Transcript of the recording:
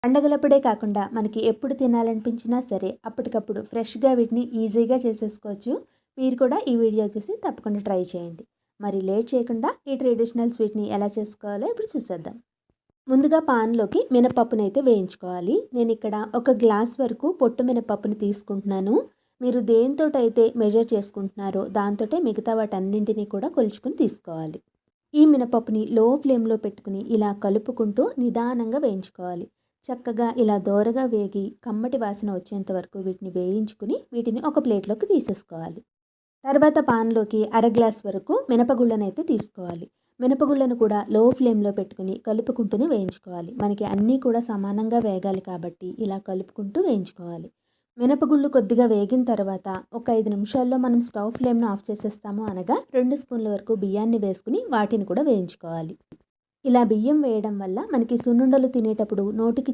పండగలప్పుడే కాకుండా మనకి ఎప్పుడు తినాలనిపించినా సరే అప్పటికప్పుడు ఫ్రెష్‌గా వీటిని ఈజీగా చేసేసుకోవచ్చు. మీరు కూడా ఈ వీడియో చూసి తప్పకుండా ట్రై చేయండి. మరి లేట్ చేయకుండా ఈ ట్రెడిషనల్ స్వీట్‌ని ఎలా చేసుకోవాలో ఇప్పుడు చూసేద్దాం. ముందుగా పాన్‌లోకి మినపప్పునైతే వేయించుకోవాలి. నేనిక్కడ ఒక గ్లాస్ వరకు పొట్టు మినపప్పుని తీసుకుంటున్నాను. మీరు దేనితోటైతే మెజర్ చేసుకుంటున్నారో దాంతోటే మిగతా వాటన్నింటిని కూడా కొలుచుకొని తీసుకోవాలి. ఈ మినపప్పుని లో ఫ్లేమ్‌లో పెట్టుకుని ఇలా కలుపుకుంటూ నిదానంగా వేయించుకోవాలి. చక్కగా ఇలా దోరగా వేగి కమ్మటి వాసన వచ్చేంత వరకు వీటిని వేయించుకుని వీటిని ఒక ప్లేట్‌లోకి తీసేసుకోవాలి. తర్వాత పాన్‌లోకి అర గ్లాస్ వరకు మినపగుళ్ళనైతే తీసుకోవాలి. మినపగుళ్ళను కూడా లో ఫ్లేమ్‌లో పెట్టుకుని కలుపుకుంటూనే వేయించుకోవాలి. మనకి అన్నీ కూడా సమానంగా వేగాలి కాబట్టి ఇలా కలుపుకుంటూ వేయించుకోవాలి. మినపగుళ్ళు కొద్దిగా వేగిన తర్వాత ఒక 5 నిమిషాల్లో మనం స్టవ్ ఫ్లేమ్‌ను ఆఫ్ చేసేస్తాము అనగా 2 స్పూన్ల వరకు బియ్యాన్ని వేసుకుని వాటిని కూడా వేయించుకోవాలి. ఇలా బియ్యం వేయడం వల్ల మనకి సున్నుండలు తినేటప్పుడు నోటికి